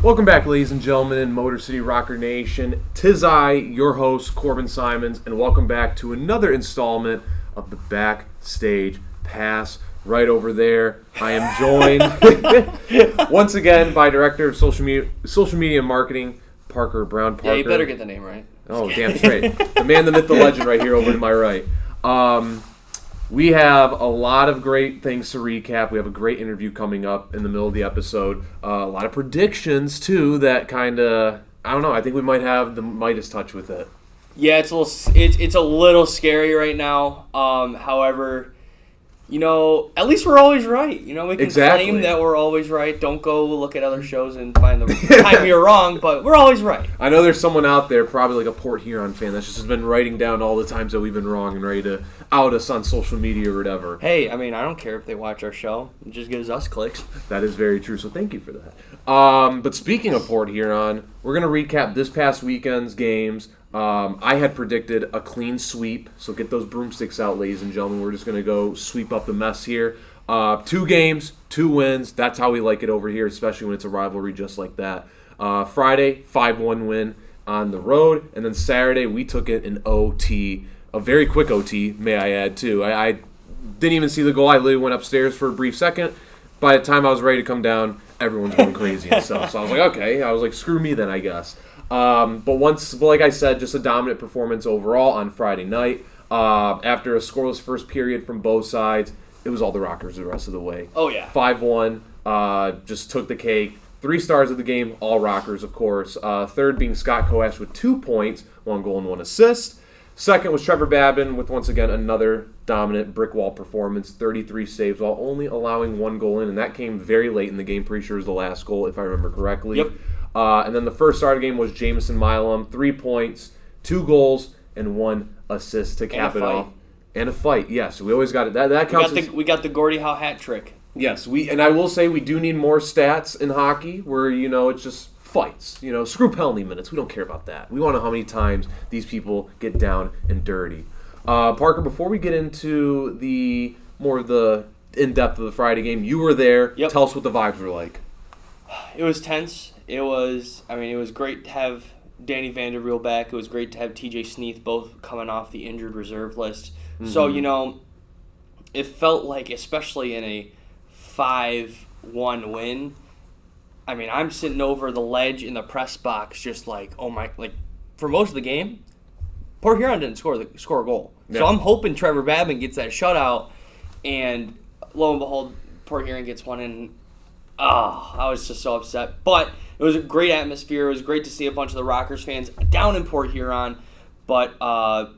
Welcome back, ladies and gentlemen, in Motor City Rocker Nation. 'Tis I, your host, Corben Simons, and welcome back to another installment of the Backstage Pass. Right over there, I am joined once again by Director of Social Media Marketing, Parker Brown. Parker. Yeah, you better get the name right. Oh, damn straight. The man, the myth, the legend right here over to my right. We have a lot of great things to recap. We have a great interview coming up in the middle of the episode. A lot of predictions, too, that kind of, I don't know, I think we might have the Midas touch with it. Yeah, it's a little scary right now. However, at least we're always right. We can claim that we're always right. Don't go look at other shows and find the time you're wrong, but we're always right. I know there's someone out there, probably like a Port Huron fan, that's just been writing down all the times that we've been wrong and ready to out us on social media or whatever. Hey, I don't care if they watch our show. It just gives us clicks. That is very true, so thank you for that. But speaking of Port Huron, we're going to recap this past weekend's games. I had predicted a clean sweep, so get those broomsticks out, ladies and gentlemen. We're just going to go sweep up the mess here. 2 games, 2 wins. That's how we like it over here, especially when it's a rivalry just like that. Friday, 5-1 win on the road, and then Saturday we took it in OT, a very quick OT, may I add, too. I didn't even see the goal. I literally went upstairs for a brief second. By the time I was ready to come down, everyone's going crazy and stuff. So I was like, okay. I was like, screw me then, I guess. But like I said, just a dominant performance overall on Friday night. After a scoreless first period from both sides, it was all the Rockers the rest of the way. Oh, yeah. 5-1, just took the cake. 3 stars of the game, all Rockers, of course. Third being Scott Koash with 2 points, 1 goal and 1 assist. Second was Trevor Babin with, once again, another dominant brick wall performance, 33 saves while only allowing 1 goal in, and that came very late in the game. Pretty sure it was the last goal, if I remember correctly. Yep. And then the first start of the game was Jamison Milam, 3 points, 2 goals, and 1 assist to cap it off. And a fight, yes. We always got it. That counts. We got the Gordie Howe hat trick. Yes, and I will say we do need more stats in hockey where, it's just fights. Screw penalty minutes. We don't care about that. We want to know how many times these people get down and dirty. Parker, before we get into the more of the in-depth of the Friday game, you were there. Yep. Tell us what the vibes were like. It was tense. It was great to have Danny Vanderwiel back. It was great to have TJ Sneath both coming off the injured reserve list. Mm-hmm. So, it felt like, especially in a 5-1 win, I'm sitting over the ledge in the press box just like, oh my, like, for most of the game, Port Huron didn't score a goal. Yeah. So I'm hoping Trevor Babin gets that shutout, and lo and behold, Port Huron gets one in. Oh, I was just so upset. But it was a great atmosphere. It was great to see a bunch of the Rockers fans down in Port Huron. But, vibes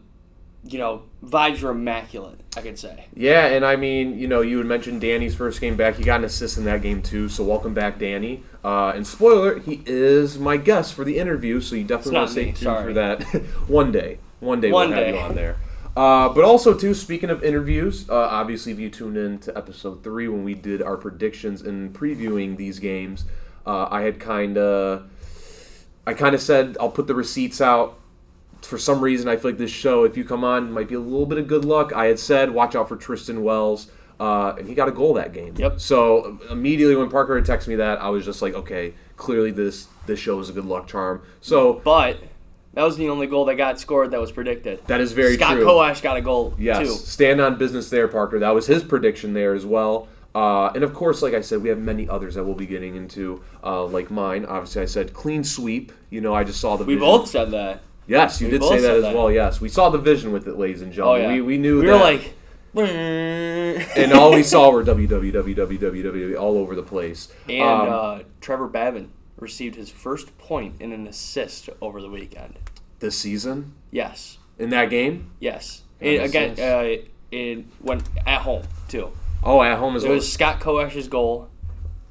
were immaculate, I could say. Yeah, and you had mentioned Danny's first game back. He got an assist in that game, too, so welcome back, Danny. And spoiler, he is my guest for the interview, so you definitely want to stay tuned for that. One day we'll have you on there. But also, too, speaking of interviews, obviously if you tuned in to episode 3 when we did our predictions and previewing these games, I kind of said I'll put the receipts out. For some reason, I feel like this show, if you come on, might be a little bit of good luck. I had said, watch out for Tristan Wells, and he got a goal that game. Yep. So immediately when Parker had texted me that, I was just like, okay, clearly this show is a good luck charm. But that was the only goal that got scored that was predicted. That is very true. Scott Koash got a goal, yes. too. Stand on business there, Parker. That was his prediction there as well. And of course, like I said, we have many others that we'll be getting into, like mine. Obviously, I said clean sweep. I just saw the vision. We both said that. Yes, you did say that as well, yes. We saw the vision with it, ladies and gentlemen. Oh, yeah. We knew that. We were like... and all we saw were www all over the place. And Trevor Babin received his first point in an assist over the weekend. This season? Yes. In that game? Yes. It went at home, too. Oh, at home as well. It was Scott Koash's goal,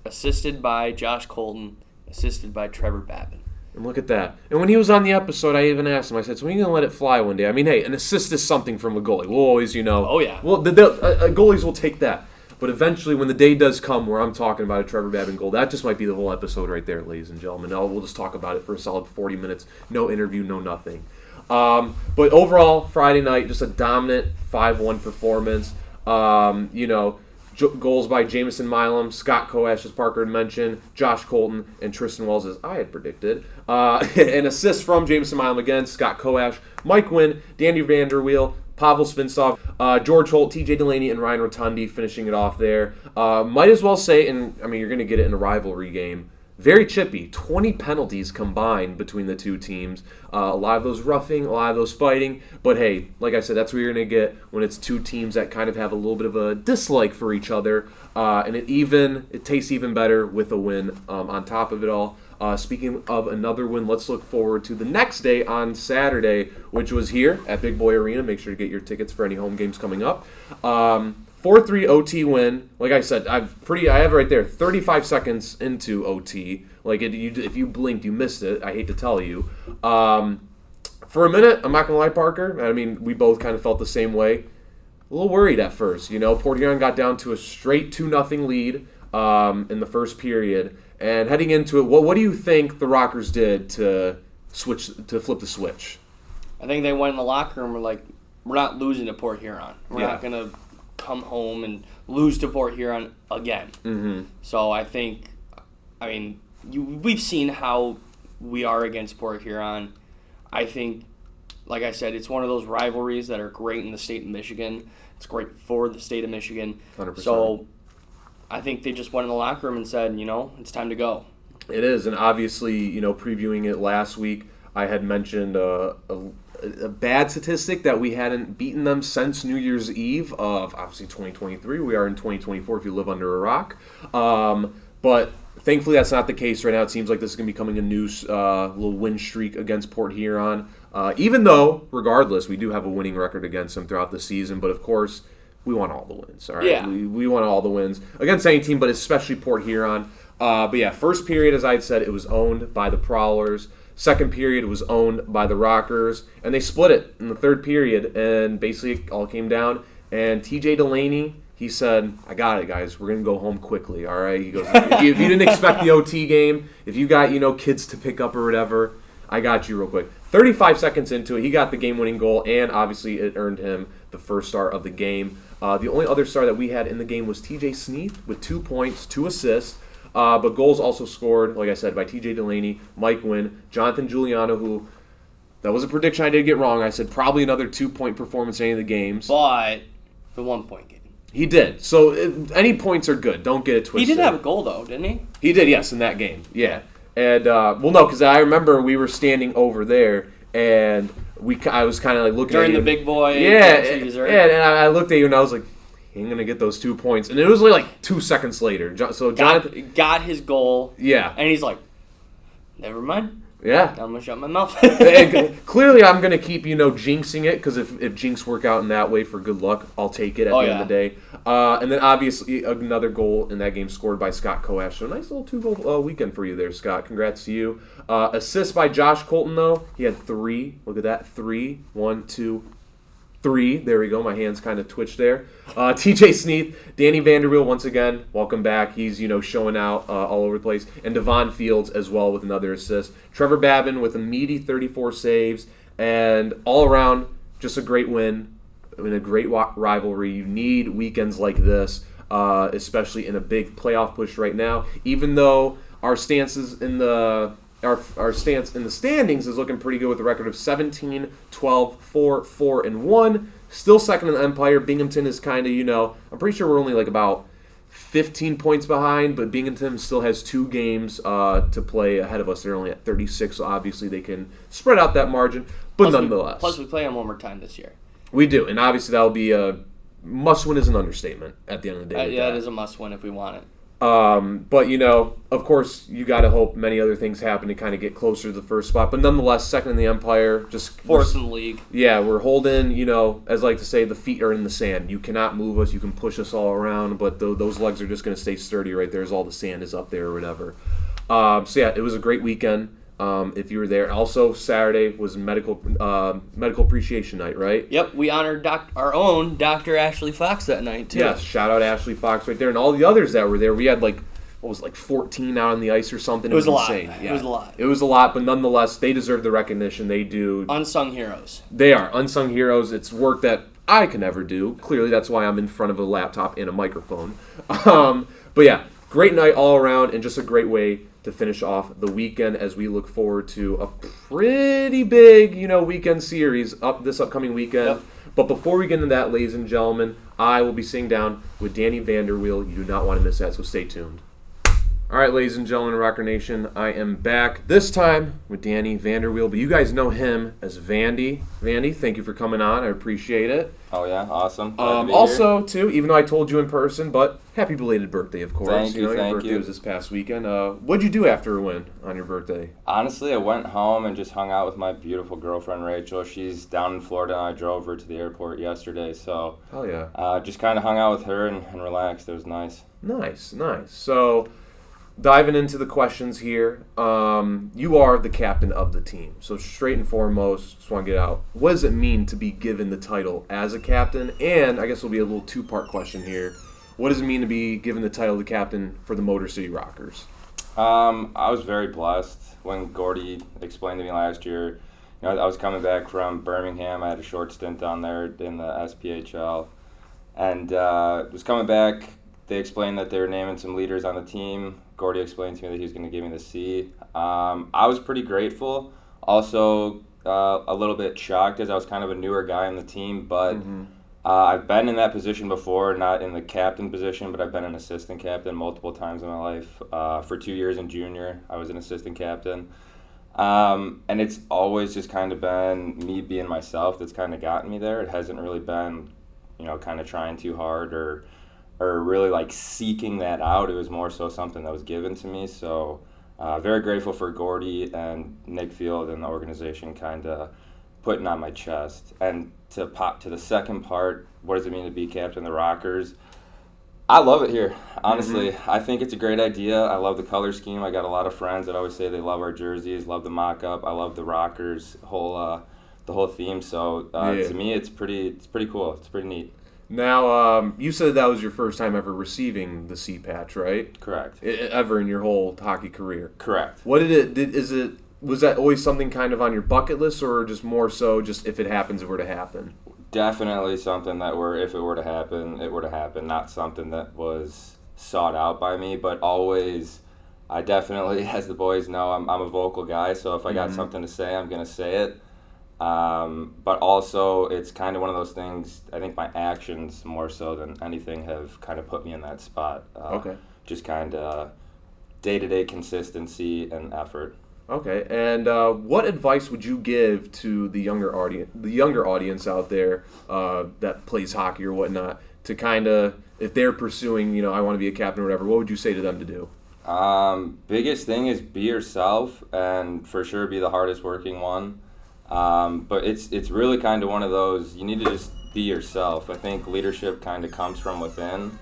assisted by Josh Colton, assisted by Trevor Babin. And look at that. And when he was on the episode, I even asked him, I said, so when are you going to let it fly one day? Hey, an assist is something from a goalie. We'll always, Oh, yeah. Well, goalies will take that. But eventually, when the day does come where I'm talking about a Trevor Babin goal, that just might be the whole episode right there, ladies and gentlemen. We'll just talk about it for a solid 40 minutes. No interview, no nothing. But overall, Friday night, just a dominant 5-1 performance. Goals by Jamison Milam, Scott Koash, as Parker had mentioned, Josh Colton, and Tristan Wells, as I had predicted. An assist from Jamison Milam again, Scott Koash, Mike Wynn, Danny Vanderwiel, Pavel Svintsov, George Holt, TJ Delaney, and Ryan Rotundi finishing it off there. Might as well say, and I mean, you're going to get it in a rivalry game, very chippy. 20 penalties combined between the two teams. A lot of those roughing, a lot of those fighting. But hey, like I said, that's what you're going to get when it's two teams that kind of have a little bit of a dislike for each other. And it tastes even better with a win on top of it all. Speaking of another win, let's look forward to the next day on Saturday, which was here at Big Boy Arena. Make sure to get your tickets for any home games coming up. 4-3 OT win. Like I said, I have it right there. 35 seconds into OT. If you blinked, you missed it. I hate to tell you. For a minute, I'm not gonna lie, Parker. I mean, we both kind of felt the same way. A little worried at first. Port Huron got down to a straight 2-0 lead in the first period. And heading into it, what do you think the Rockers did to flip the switch? I think they went in the locker room and were like, we're not losing to Port Huron. We're not going to come home and lose to Port Huron again. Mm-hmm. So we've seen how we are against Port Huron. I think, like I said, it's one of those rivalries that are great in the state of Michigan. It's great for the state of Michigan. 100%. So I think they just went in the locker room and said, it's time to go. It is, and obviously, previewing it last week, I had mentioned a bad statistic that we hadn't beaten them since New Year's Eve of, obviously, 2023. We are in 2024 if you live under a rock. But thankfully, that's not the case right now. It seems like this is going to be becoming a new little win streak against Port Huron. Even though, regardless, we do have a winning record against them throughout the season. But, of course, we want all the wins, all right? Yeah. We want all the wins against any team, but especially Port Huron. But yeah, first period, as I had said, it was owned by the Prowlers. Second period was owned by the Rockers, and they split it in the third period, and basically it all came down. And TJ Delaney, he said, I got it, guys. We're going to go home quickly, all right? He goes, if you didn't expect the OT game, if you got, kids to pick up or whatever, I got you real quick. 35 seconds into it, he got the game-winning goal, and obviously it earned him the first star of the game. The only other star that we had in the game was TJ Sneath with 2 points, 2 assists. But goals also scored, like I said, by TJ Delaney, Mike Wynn, Jonathan Giuliano, who, that was a prediction I did get wrong. I said probably another 2-point performance in any of the games. But the 1-point game. He did. So any points are good. Don't get it twisted. He did have a goal, though, didn't he? He did, yes, in that game. Yeah. And, no, because I remember we were standing over there, and I was kind of like looking during at you. the big boy. Yeah, and I looked at you, and I was like, he ain't going to get those 2 points. And it was like 2 seconds later. So Jonathan got his goal. Yeah. And he's like, never mind. Yeah. I'm going to shut my mouth. And clearly, I'm going to keep, jinxing it, because if jinx work out in that way for good luck, I'll take it at the end of the day. And then, obviously, another goal in that game scored by Scott Koash. So, nice little 2-goal weekend for you there, Scott. Congrats to you. Assist by Josh Colton, though. He had 3. Look at that. 3. 1, 2, 3. There we go. My hands kind of twitched there. TJ Sneath, Danny Vanderwiel, once again, welcome back. He's, showing out all over the place. And Devon Fields as well with another assist. Trevor Babin with a meaty 34 saves. And all around, just a great win in a great rivalry. You need weekends like this, especially in a big playoff push right now. Even though our stances in the... Our stance in the standings is looking pretty good with a record of 17, 12, 4, 4, and 1. Still second in the Empire. Binghamton is kind of, I'm pretty sure we're only like about 15 points behind, but Binghamton still has 2 games to play ahead of us. They're only at 36, so obviously they can spread out that margin. But nonetheless. Plus, we play them one more time this year. We do, and obviously that'll be a must-win is an understatement at the end of the day. Yeah, it is a must-win if we want it. But, of course, you got to hope many other things happen to kind of get closer to the first spot. But nonetheless, second in the Empire. Just fourth in the league. Yeah, we're holding, as I like to say, the feet are in the sand. You cannot move us. You can push us all around, but those legs are just going to stay sturdy right there as all the sand is up there or whatever. So, yeah, it was a great weekend. If you were there. Also, Saturday was medical appreciation night, right? Yep, we honored our own Dr. Ashley Fox that night, too. Yes, shout out Ashley Fox right there. And all the others that were there, we had 14 out on the ice or something. It was a insane. lot. Yeah. It was a lot. It was a lot, but nonetheless, they deserve the recognition. They do. Unsung heroes. They are unsung heroes. It's work that I can never do. Clearly, that's why I'm in front of a laptop and a microphone. But yeah, great night all around, and just a great way to finish off the weekend as we look forward to a pretty big, weekend series this upcoming weekend. Yep. But before we get into that, ladies and gentlemen, I will be sitting down with Danny Vanderwiel. You do not want to miss that, so stay tuned. All right, ladies and gentlemen, Rocker Nation, I am back this time with Danny Vanderwiel, but you guys know him as Vandy. Vandy, thank you for coming on. I appreciate it. Oh, yeah, awesome. Glad to be Also, here. too, even though I told you in person, but happy belated birthday, of course. Thank you, Your thank birthday you. was this past weekend. What'd you do after a win on your birthday? Honestly, I went home and just hung out with my beautiful girlfriend, Rachel. She's down in Florida, and I drove her to the airport yesterday, so Hell yeah. just kind of hung out with her and relaxed. It was nice. Nice. So, diving into the questions here, you are the captain of the team. So straight and foremost, just want to get out, what does it mean to be given the title as a captain? And I guess it'll be a little two-part question here. What does it mean to be given the title of the captain for the Motor City Rockers? I was very blessed when Gordy explained to me last year. I was coming back from Birmingham. I had a short stint down there in the SPHL. And was coming back. They explained that they were naming some leaders on the team. Gordy explained to me that he was going to give me the C. I was pretty grateful. Also, a little bit shocked as I was kind of a newer guy on the team. But I've been in that position before, not in the captain position, but I've been an assistant captain multiple times in my life. For 2 years in junior, I was an assistant captain. And it's always just kind of been me being myself that's kind of gotten me there. It hasn't really been, kind of trying too hard or really like seeking that out. It was more so something that was given to me. So very grateful for Gordy and Nick Field and the organization kind of putting on my chest. And to pop to the second part, what does it mean to be captain of the Rockers? I love it here, honestly. I think it's a great idea. I love the color scheme. I got a lot of friends that always say they love our jerseys, love the mock-up. I love the Rockers the whole theme. So to me, it's pretty cool. It's pretty neat. Now, you said that was your first time ever receiving the C patch, right? Correct. Ever in your whole hockey career? Correct. What was that always something kind of on your bucket list, or just more so just if it happens, it were to happen? Definitely something that if it were to happen, it were to happen. Not something that was sought out by me, but always, I definitely, as the boys know, I'm a vocal guy, so if I got something to say, I'm going to say it. But also, it's kind of one of those things, I think my actions more so than anything have kind of put me in that spot. Okay. Just kind of day-to-day consistency and effort. Okay, and what advice would you give to the younger audience out there that plays hockey or whatnot, to kind of, if they're pursuing, I want to be a captain or whatever, what would you say to them to do? Biggest thing is be yourself, and for sure be the hardest working one. But it's really kind of one of those, you need to just be yourself. I think leadership kind of comes from within.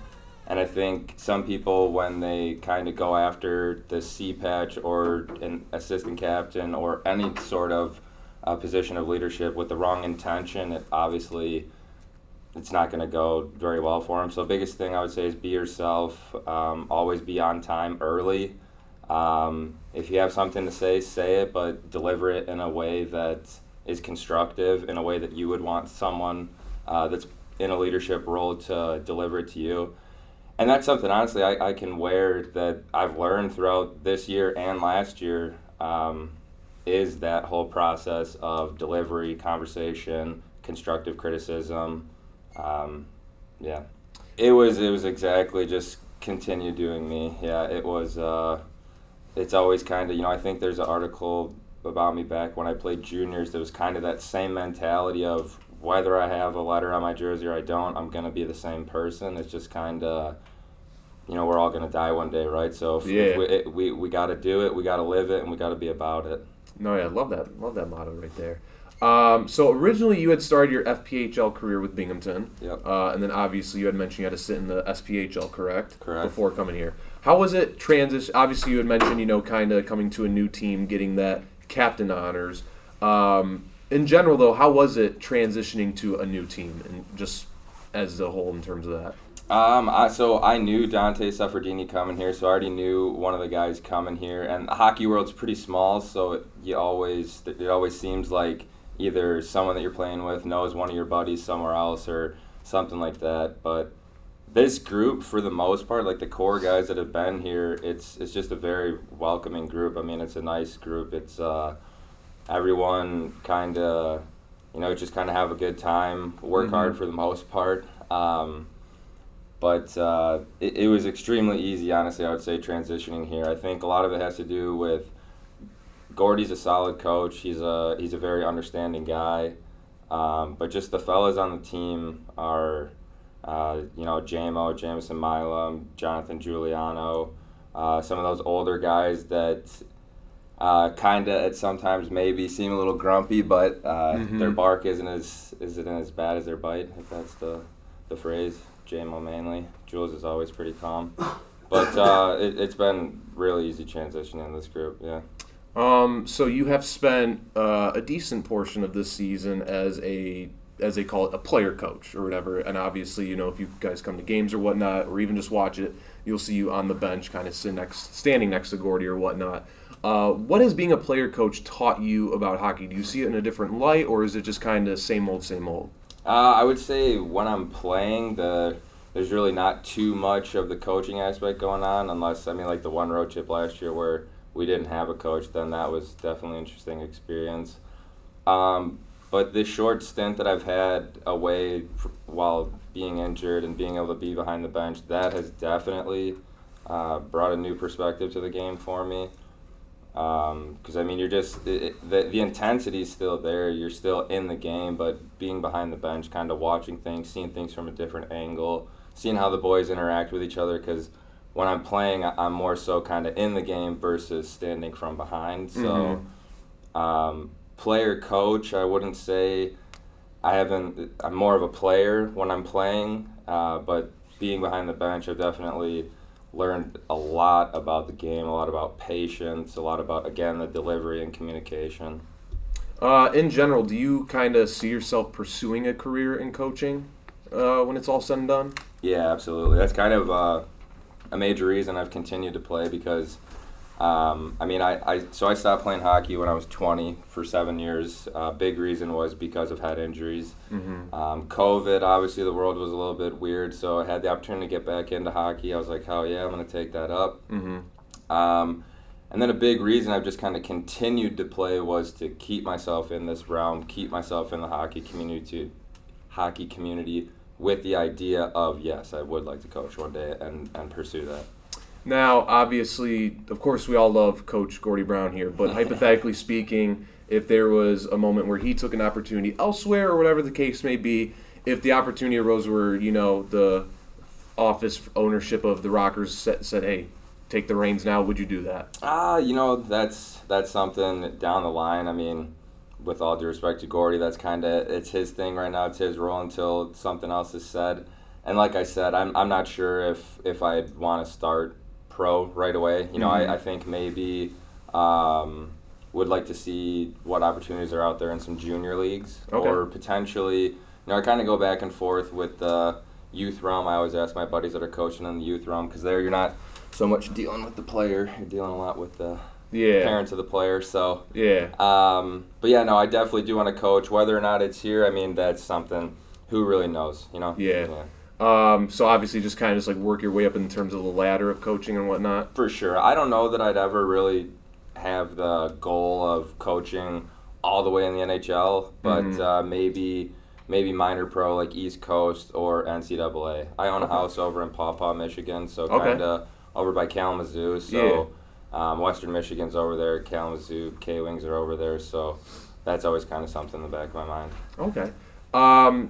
And I think some people, when they kind of go after the C patch or an assistant captain or any sort of position of leadership with the wrong intention, it's not going to go very well for them. So the biggest thing I would say is be yourself. Always be on time early. If you have something to say it, but deliver it in a way that is constructive, in a way that you would want someone that's in a leadership role to deliver it to you. And that's something, honestly, I can wear that I've learned throughout this year and last year, is that whole process of delivery, conversation, constructive criticism. Yeah. It was exactly just continue doing me. Yeah, it was, it's always kind of, I think there's an article about me back when I played juniors. There was kind of that same mentality of whether I have a letter on my jersey or I don't, I'm going to be the same person. It's just kind of, we're all going to die one day, right? So if we got to do it, we got to live it, and we got to be about it. No, yeah, love that motto right there. So originally you had started your FPHL career with Binghamton. Yep. And then obviously you had mentioned you had to sit in the SPHL, correct? Correct. Before coming here. How was it transition? Obviously you had mentioned, kind of coming to a new team, getting that captain honors. In general, though, how was it transitioning to a new team, and just as a whole in terms of that? So I knew Dante Suffredini coming here, so I already knew one of the guys coming here. And the hockey world's pretty small, so it always seems like either someone that you're playing with knows one of your buddies somewhere else or something like that. But this group, for the most part, like the core guys that have been here, it's just a very welcoming group. I mean, it's a nice group. It's everyone kind of, just kind of have a good time, work hard for the most part. But it was extremely easy, honestly, I would say, transitioning here. I think a lot of it has to do with Gordy's a solid coach. He's a very understanding guy. But just the fellas on the team are, Jamison Milam, Jonathan Giuliano, some of those older guys that kind of at sometimes maybe seem a little grumpy, but their bark isn't as bad as their bite, if that's the phrase. JMO mainly. Jules is always pretty calm. But it's been really easy transitioning in this group, yeah. So you have spent a decent portion of this season as they call it, a player coach or whatever. And obviously, if you guys come to games or whatnot, or even just watch it, you'll see you on the bench kind of standing next to Gordy or whatnot. What has being a player coach taught you about hockey? Do you see it in a different light, or is it just kind of same old, same old? I would say when I'm playing, there's really not too much of the coaching aspect going on, unless, like the one road trip last year where we didn't have a coach, then that was definitely an interesting experience. But this short stint that I've had away while being injured and being able to be behind the bench, that has definitely brought a new perspective to the game for me. Because you're just the intensity is still there. You're still in the game, but being behind the bench, kind of watching things, seeing things from a different angle, seeing how the boys interact with each other. Because when I'm playing, I'm more so kind of in the game versus standing from behind. So, player coach, I wouldn't say I'm more of a player when I'm playing, but being behind the bench, I've definitely learned a lot about the game, a lot about patience, a lot about, again, the delivery and communication. In general, do you kind of see yourself pursuing a career in coaching when it's all said and done? Yeah, absolutely. That's kind of a major reason I've continued to play because, I stopped playing hockey when I was 20 for 7 years. Big reason was because of head injuries. COVID, obviously the world was a little bit weird, so I had the opportunity to get back into hockey. I was like, hell yeah, I'm going to take that up. And then a big reason I've just kind of continued to play was to keep myself in this realm, keep myself in the hockey community with the idea of, yes, I would like to coach one day and pursue that. Now, obviously, of course, we all love Coach Gordy Brown here, but hypothetically speaking, if there was a moment where he took an opportunity elsewhere or whatever the case may be, if the opportunity arose where, the office ownership of the Rockers said, hey, take the reins now, would you do that? That's something down the line. With all due respect to Gordy, it's his thing right now. It's his role until something else is said. And like I said, I'm not sure if I'd want to start pro right away. I think maybe would like to see what opportunities are out there in some junior leagues. Okay. Or potentially, I kind of go back and forth with the youth realm. I always ask my buddies that are coaching in the youth realm because there you're not so much dealing with the player. You're dealing a lot with the parents of the player. So but yeah, no, I definitely do want to coach. Whether or not it's here, that's something. Who really knows? Yeah. So obviously just kind of just work your way up in terms of the ladder of coaching and whatnot? For sure. I don't know that I'd ever really have the goal of coaching all the way in the NHL, but maybe minor pro like East Coast or NCAA. I own a house over in Paw Paw, Michigan, so kind of over by Kalamazoo. So Western Michigan's over there, Kalamazoo, K-Wings are over there, so that's always kind of something in the back of my mind. Okay.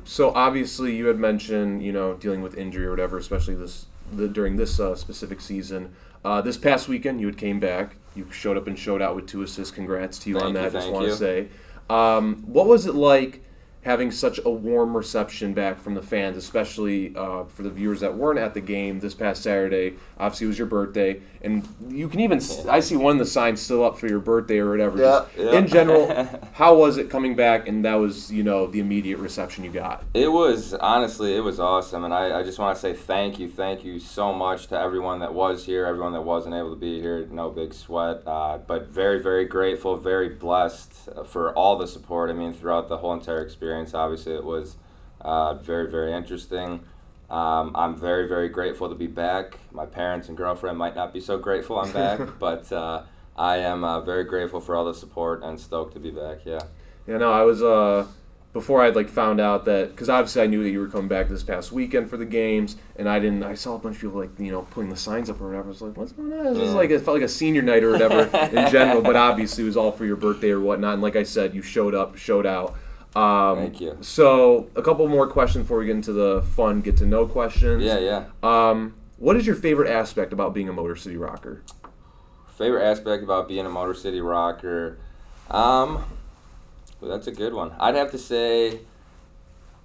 So obviously you had mentioned, dealing with injury or whatever, especially during this specific season. This past weekend you had came back. You showed up and showed out with 2 assists. Congrats to you on that. Thank want you. to say. What was it like having such a warm reception back from the fans, especially for the viewers that weren't at the game this past Saturday. Obviously, it was your birthday, and you can even I see one of the signs still up for your birthday or whatever. Yeah. In general, how was it coming back? And that was the immediate reception you got. It was awesome, and I just want to say thank you so much to everyone that was here, everyone that wasn't able to be here. No big sweat, but very, very grateful, very blessed for all the support. I mean, throughout the whole entire experience. Obviously, it was very, very interesting. I'm very, very grateful to be back. My parents and girlfriend might not be so grateful I'm back, but I am very grateful for all the support and stoked to be back. Yeah. Yeah. No, I was before I'd found out that, because obviously I knew that you were coming back this past weekend for the games, and I saw a bunch of people putting the signs up or whatever. I was like, what's going on? It felt like a senior night or whatever in general, but obviously it was all for your birthday or whatnot. And like I said, you showed up, showed out. Thank you. So a couple more questions before we get into the fun get to know questions. Yeah. What is your favorite aspect about being a Motor City Rocker? Favorite aspect about being a Motor City Rocker? Well, that's a good one. I'd have to say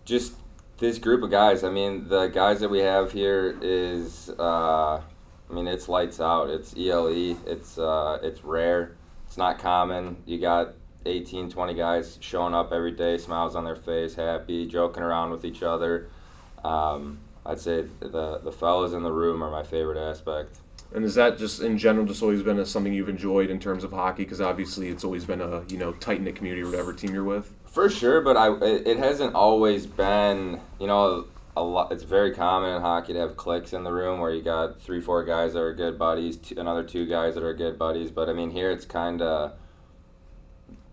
just this group of guys. I mean, the guys that we have here is, it's lights out. It's ELE. It's rare. It's not common. You got 18, 20 guys showing up every day, smiles on their face, happy, joking around with each other. I'd say the fellas in the room are my favorite aspect. And is that just in general just always been something you've enjoyed in terms of hockey? Because obviously it's always been a tight-knit community, whatever team you're with. For sure, but it hasn't always been a lot. It's very common in hockey to have cliques in the room where you got 3-4 guys that are good buddies, another 2 guys that are good buddies. But I mean, here it's kind of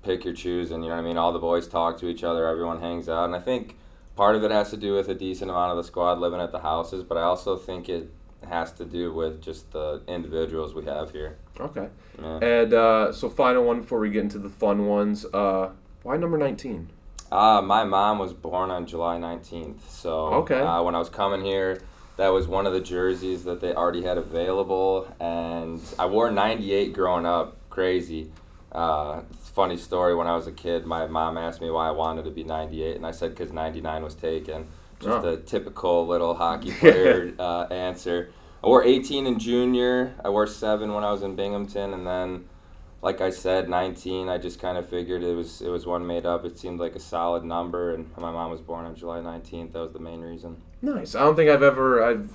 pick your choose, and all the boys talk to each other, everyone hangs out, and I think part of it has to do with a decent amount of the squad living at the houses, but I also think it has to do with just the individuals we have here. Okay. Yeah. And so final one before we get into the fun ones, why number 19? My mom was born on July 19th, so okay. When I was coming here, that was one of the jerseys that they already had available, and I wore 98 growing up, crazy. Funny story, when I was a kid, my mom asked me why I wanted to be 98, and I said because 99 was taken. Just a typical little hockey player answer. I wore 18 in junior. I wore 7 when I was in Binghamton, and then, like I said, 19. I just kind of figured it was one made up. It seemed like a solid number, and my mom was born on July 19th. That was the main reason. Nice. I don't think I've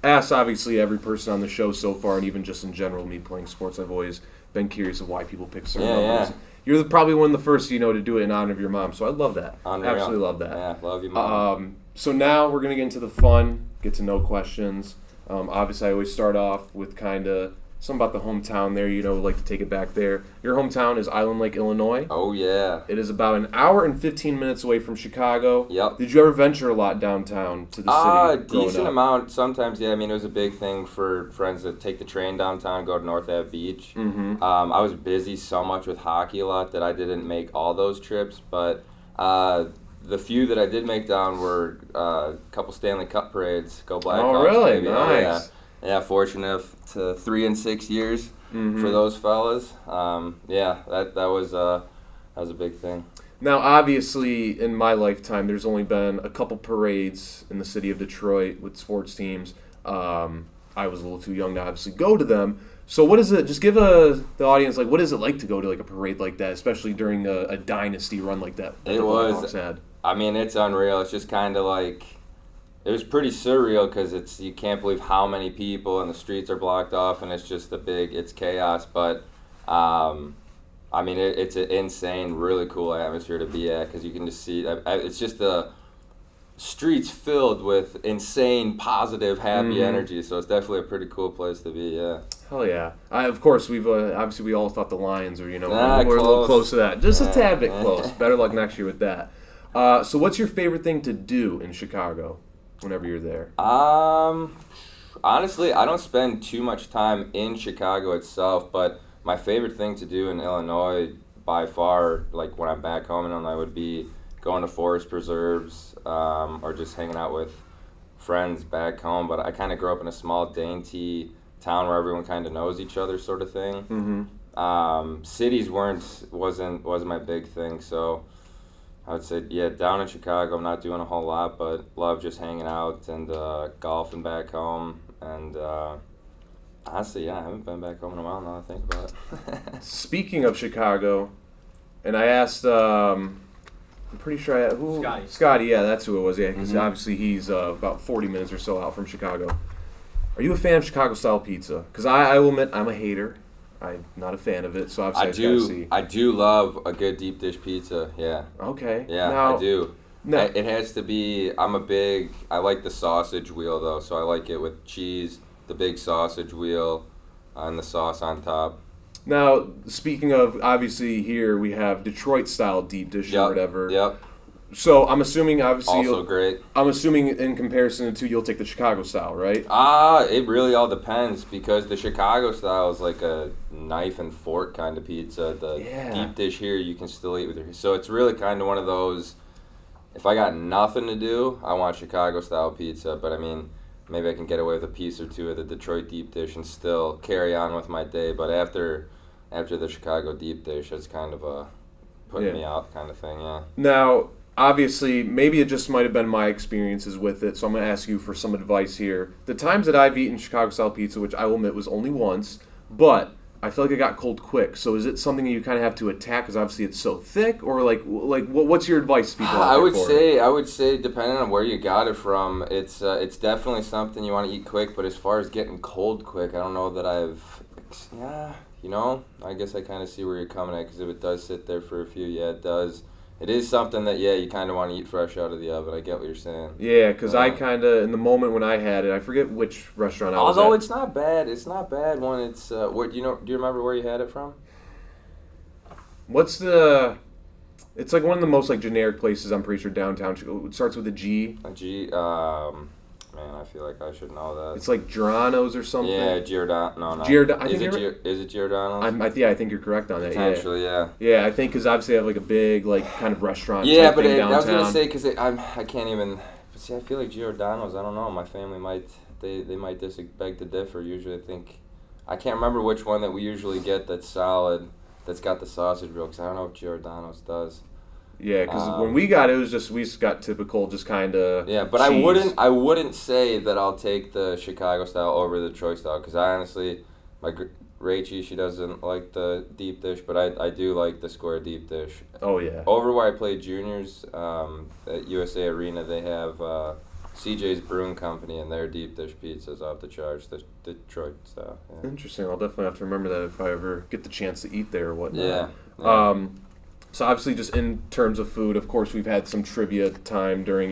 asked obviously every person on the show so far, and even just in general, me playing sports, I've always been curious of why people pick certain numbers. Yeah. You're probably one of the first, to do it in honor of your mom. So I love that. Unreal. Absolutely love that. Yeah, love you, Mom. So now we're going to get into the fun, get to know questions. Obviously, I always start off with kind of something about the hometown there. Like to take it back there. Your hometown is Island Lake, Illinois. Oh, yeah. It is about an hour and 15 minutes away from Chicago. Yep. Did you ever venture a lot downtown to the city? Decent amount. Sometimes, yeah. I mean, it was a big thing for friends to take the train downtown, go to North Ave Beach. Mm-hmm. I was busy so much with hockey a lot that I didn't make all those trips, but the few that I did make down were a couple Stanley Cup parades. Go Blackhawks. Oh, really? Baby. Nice. Yeah, fortunate to 3 and 6 years mm-hmm. for those fellas. That was a big thing. Now, obviously, in my lifetime, there's only been a couple parades in the city of Detroit with sports teams. I was a little too young to obviously go to them. So what is it? Just give the audience, what is it like to go to a parade like that, especially during a dynasty run like that it the was. Had? I mean, it's unreal. It's just kind of it was pretty surreal because you can't believe how many people and the streets are blocked off and it's just it's chaos. But it's an insane, really cool atmosphere to be at because you can just see it's just the streets filled with insane, positive, happy energy. So it's definitely a pretty cool place to be. Yeah. Hell yeah! Of course, we've obviously we all thought the Lions are we're close. A little close to that, just a tad bit close. Better luck next year with that. So what's your favorite thing to do in Chicago whenever you're there? Honestly, I don't spend too much time in Chicago itself, but my favorite thing to do in Illinois by far, when I'm back home in Illinois, would be going to forest preserves or just hanging out with friends back home. But I kind of grew up in a small, dainty town where everyone kind of knows each other, sort of thing. Mm-hmm. Cities wasn't my big thing, so I would say, yeah, down in Chicago, I'm not doing a whole lot, but love just hanging out and golfing back home. And honestly, yeah, I haven't been back home in a while now that I think about it. Speaking of Chicago, and I asked, I'm pretty sure who? Scotty, yeah, that's who it was, yeah, because obviously he's about 40 minutes or so out from Chicago. Are you a fan of Chicago-style pizza? Because I will admit, I'm a hater. I'm not a fan of it, so obviously I do love a good deep dish pizza, yeah. Okay. Yeah, now, I do. No. It has to be, I like the sausage wheel, though, so I like it with cheese, the big sausage wheel, and the sauce on top. Now, speaking of, obviously here we have Detroit-style deep dish or whatever. Yep. So I'm assuming, obviously, Also great. I'm assuming in comparison to two, you'll take the Chicago style, right? It really all depends because the Chicago style is like a knife and fork kind of pizza. The deep dish here you can still eat with your. So it's really kind of one of those. If I got nothing to do, I want Chicago style pizza. But I mean, maybe I can get away with a piece or two of the Detroit deep dish and still carry on with my day. But after the Chicago deep dish, it's kind of a putting me out kind of thing. Yeah. Now, obviously, maybe it just might have been my experiences with it, so I'm going to ask you for some advice here. The times that I've eaten Chicago-style pizza, which I will admit was only once, but I feel like it got cold quick. So is it something you kind of have to attack because obviously it's so thick, or like what's your advice to people? I would say depending on where you got it from, it's definitely something you want to eat quick. But as far as getting cold quick, I don't know that I guess I kind of see where you're coming at because if it does sit there for a few, yeah, it does. It is something that, you kind of want to eat fresh out of the oven. I get what you're saying. Yeah, because I kind of, in the moment when I had it, I forget which restaurant I was at. Although it's not bad. It's not bad when it's, do you remember where you had it from? It's like one of the most like generic places, I'm pretty sure, downtown. It starts with a G. A G, man, I feel like I should know that. It's like Giordano's or something. Yeah, Giordano. No. Is it Giordano's? I think you're correct on that. Potentially, yeah. Yeah, I think because obviously they have like a big like kind of restaurant. Yeah, type but thing I was downtown. gonna say because I can't even. See, I feel like Giordano's. I don't know. My family might they might beg to differ. Usually, I can't remember which one that we usually get that's solid. That's got the sausage roll. Because I don't know if Giordano's does. Yeah, because when we got it, we just got typical, just kind of. Yeah, but cheese. I wouldn't say that I'll take the Chicago style over the Detroit style because I honestly, Rachie, she doesn't like the deep dish, but I do like the square deep dish. Oh yeah. Over where I played juniors, at USA Arena, they have CJ's Brewing Company, and their deep dish pizza's off the charts. The Detroit style. Yeah. Interesting. I'll definitely have to remember that if I ever get the chance to eat there or whatnot. Yeah. So obviously, just in terms of food, of course, we've had some trivia time during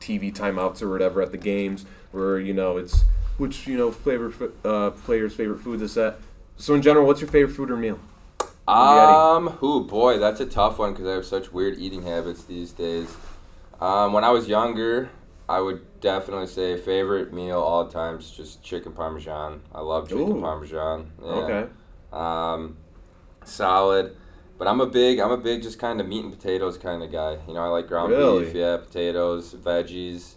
TV timeouts or whatever at the games, where it's which player's favorite food is that. So in general, what's your favorite food or meal? Boy, that's a tough one because I have such weird eating habits these days. When I was younger, I would definitely say favorite meal all the time is just chicken parmesan. I love chicken parmesan. Yeah. Okay. Solid. But I'm a big just kind of meat and potatoes kind of guy. I like ground beef, potatoes, veggies.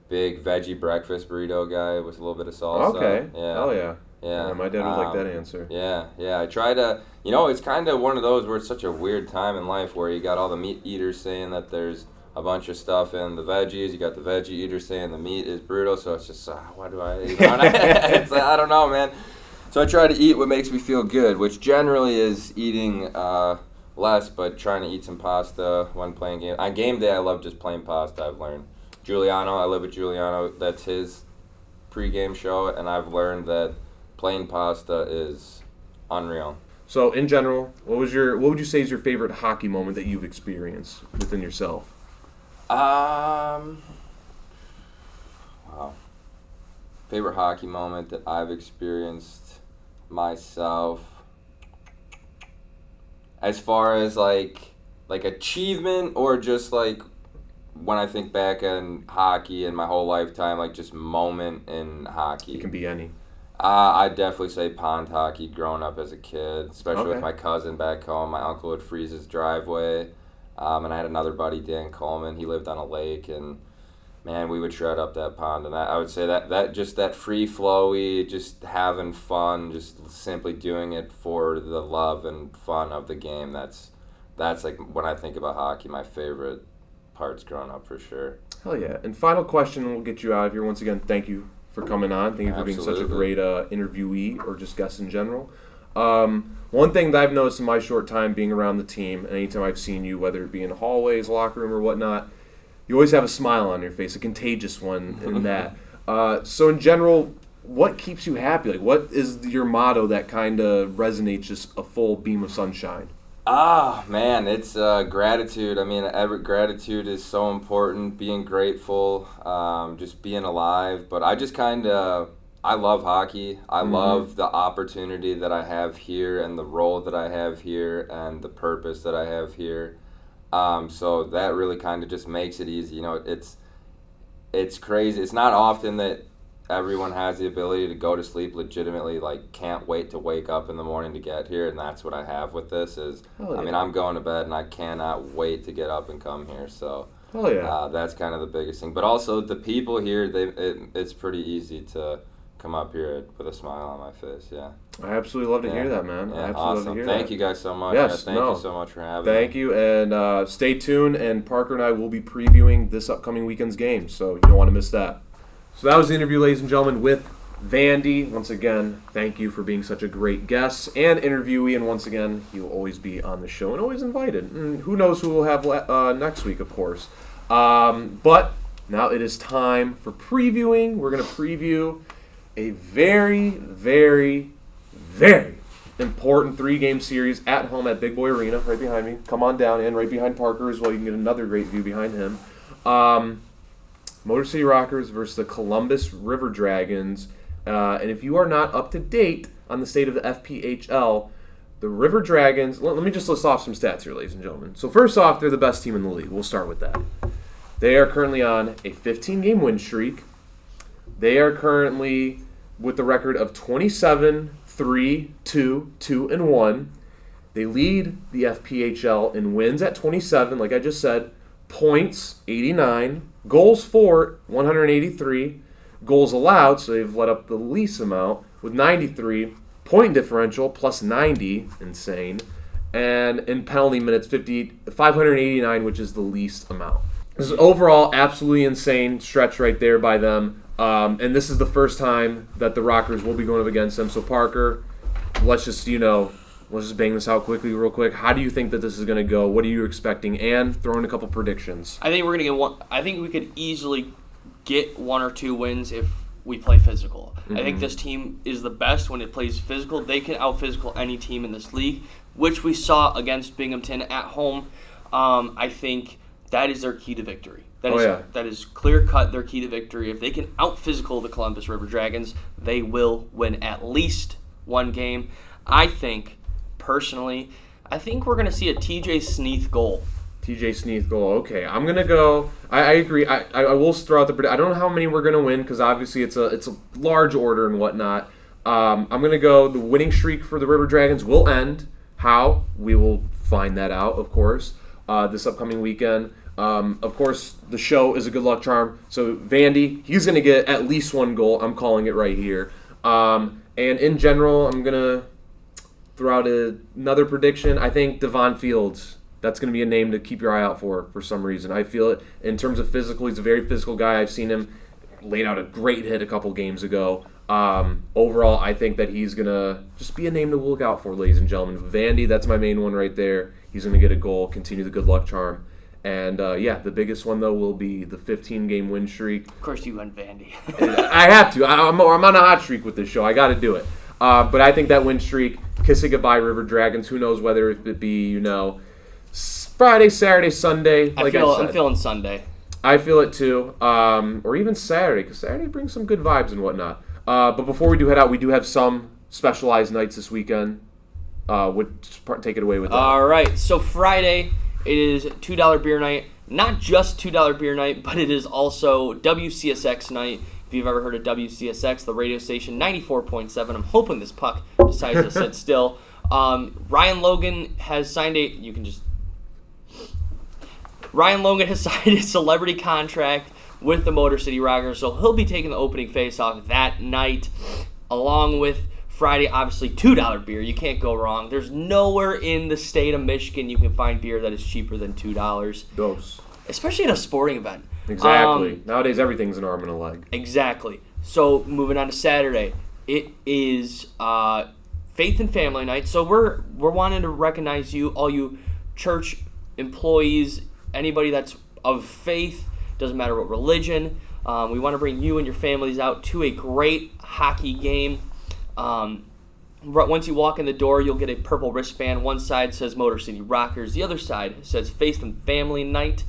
Big veggie breakfast burrito guy with a little bit of salsa. Okay. Yeah. Hell yeah. Yeah. My dad would like that answer. Yeah. I try to, it's kind of one of those where it's such a weird time in life where you got all the meat eaters saying that there's a bunch of stuff in the veggies. You got the veggie eaters saying the meat is brutal. So it's just, what do I eat? It's like, I don't know, man. So I try to eat what makes me feel good, which generally is eating less, but trying to eat some pasta when playing games. On game day, I love just plain pasta, I've learned. I live with Giuliano. That's his pregame show, and I've learned that plain pasta is unreal. So in general, what would you say is your favorite hockey moment that you've experienced within yourself? Wow. Favorite hockey moment that I've experienced myself, as far as like achievement or just like when I think back on hockey in my whole lifetime, like just moment in hockey. It can be any. I'd definitely say pond hockey growing up as a kid, especially with my cousin back home. My uncle would freeze his driveway, and I had another buddy, Dan Coleman. He lived on a lake, and man, we would shred up that pond. And I would say that just that free flowy, just having fun, just simply doing it for the love and fun of the game. That's that's like when I think about hockey, my favorite parts growing up for sure. Hell yeah. And final question, and we'll get you out of here. Once again, thank you for coming on. Thank you for being such a great interviewee or just guest in general. One thing that I've noticed in my short time being around the team, and anytime I've seen you, whether it be in hallways, locker room, or whatnot, you always have a smile on your face, a contagious one in that. So in general, what keeps you happy? Like, what is your motto that kind of resonates, just a full beam of sunshine? Man, it's gratitude. I mean, gratitude is so important, being grateful, just being alive. But I just I love hockey. I love the opportunity that I have here and the role that I have here and the purpose that I have here. So that really kind of just makes it easy. You know, it's crazy. It's not often that everyone has the ability to go to sleep legitimately, like can't wait to wake up in the morning to get here, and that's what I have with this is, I mean, I'm going to bed and I cannot wait to get up and come here. So that's kind of the biggest thing. But also the people here, it's pretty easy to come up here with a smile on my face. Yeah. I absolutely love to hear that, man. Yeah, I absolutely awesome. love to hear Thank that. you guys so much. Yes, Thank you so much for having me. Thank you, and stay tuned, and Parker and I will be previewing this upcoming weekend's game, so you don't want to miss that. So that was the interview, ladies and gentlemen, with Vandy. Once again, thank you for being such a great guest and interviewee, and once again, he will always be on the show and always invited. And who knows who we'll have next week, of course. But now it is time for previewing. We're going to preview a very, very, very important 3-game series at home at Big Boy Arena, right behind me. Come on down, and right behind Parker as well. You can get another great view behind him. Motor City Rockers versus the Columbus River Dragons. And if you are not up to date on the state of the FPHL, the River Dragons, let me just list off some stats here, ladies and gentlemen. So first off, they're the best team in the league. We'll start with that. They are currently on a 15-game win streak. They are currently with the record of 27, 3, 2, 2, and 1. They lead the FPHL in wins at 27, like I just said. Points, 89. Goals for, 183. Goals allowed, so they've let up the least amount, with 93. Point differential, plus 90. Insane. And in penalty minutes, 589, which is the least amount. This is overall absolutely insane stretch right there by them. And this is the first time that the Rockers will be going up against them. So, Parker, let's just bang this out real quick. How do you think that this is going to go? What are you expecting? And throw in a couple predictions. I think we're going to get one. I think we could easily get 1 or 2 wins if we play physical. Mm-hmm. I think this team is the best when it plays physical. They can out-physical any team in this league, which we saw against Binghamton at home. I think that is their key to victory. That is clear-cut their key to victory. If they can out-physical the Columbus River Dragons, they will win at least 1 game. Personally, I think we're going to see a TJ Sneath goal. TJ Sneath goal. Okay, I'm going to go. I agree. I will throw out the prediction. I don't know how many we're going to win because obviously it's a large order and whatnot. I'm going to go the winning streak for the River Dragons will end. How? We will find that out, of course, this upcoming weekend. Of course, the show is a good luck charm. So Vandy, he's going to get at least 1 goal. I'm calling it right here. And in general, I'm going to throw out another prediction. I think Devon Fields, that's going to be a name to keep your eye out for some reason. I feel it in terms of physical. He's a very physical guy. I've seen him laid out a great hit a couple games ago. Overall, I think that he's going to just be a name to look out for, ladies and gentlemen. Vandy, that's my main one right there. He's going to get a goal, continue the good luck charm. And, the biggest one, though, will be the 15-game win streak. Of course you went Vandy. I have to. I'm on a hot streak with this show. I got to do it. But I think that win streak, kissing goodbye, River Dragons. Who knows whether it be, Friday, Saturday, Sunday. I'm feeling Sunday. I feel it too. Or even Saturday, because Saturday brings some good vibes and whatnot. But before we do head out, we do have some specialized nights this weekend. Take it away with that. All right. So Friday, it is $2 beer night. Not just $2 beer night, but it is also WCSX night. If you've ever heard of WCSX, the radio station, 94.7. I'm hoping this puck decides to sit still. Ryan Logan has signed Ryan Logan has signed a celebrity contract with the Motor City Rockers, so he'll be taking the opening face-off that night, along with Friday, obviously $2 beer. You can't go wrong. There's nowhere in the state of Michigan you can find beer that is cheaper than $2. Dose. Especially at a sporting event. Exactly. Nowadays, everything's an arm and a leg. Exactly. So moving on to Saturday, it is Faith and Family Night. So we're wanting to recognize you, all you church employees, anybody that's of faith, doesn't matter what religion. We want to bring you and your families out to a great hockey game. Once you walk in the door, you'll get a purple wristband. One side says Motor City Rockers. The other side says Faith and Family Night.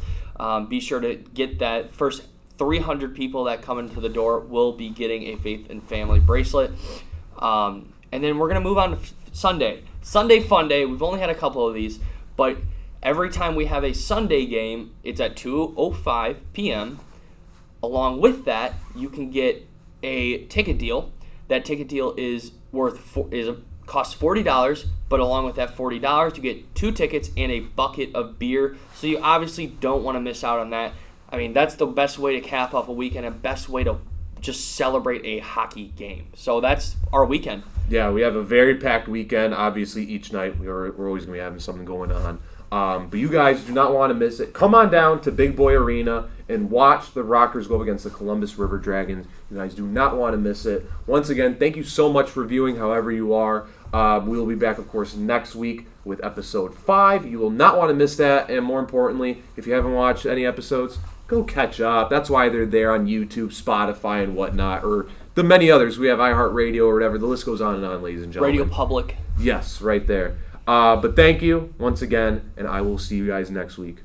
Be sure to get that. First 300 people that come into the door will be getting a Faith and Family bracelet. And then we're going to move on to Sunday. Sunday Fun Day. We've only had a couple of these, but every time we have a Sunday game, it's at 2:05 p.m. Along with that, you can get a ticket deal. That ticket deal is costs $40, but along with that $40, you get 2 tickets and a bucket of beer. So you obviously don't want to miss out on that. I mean, that's the best way to cap off a weekend, and best way to just celebrate a hockey game. So that's our weekend. Yeah, we have a very packed weekend. Obviously, each night we're always going to be having something going on. But you guys do not want to miss it. Come on down to Big Boy Arena and watch the Rockers go up against the Columbus River Dragons. You guys do not want to miss it. Once again, thank you so much for viewing, however you are. We will be back, of course, next week with episode 5. You will not want to miss that. And more importantly, if you haven't watched any episodes, go catch up. That's why they're there on YouTube, Spotify, and whatnot, or the many others. We have iHeartRadio or whatever. The list goes on and on, ladies and gentlemen. Radio Public. Yes, right there. But thank you once again, and I will see you guys next week.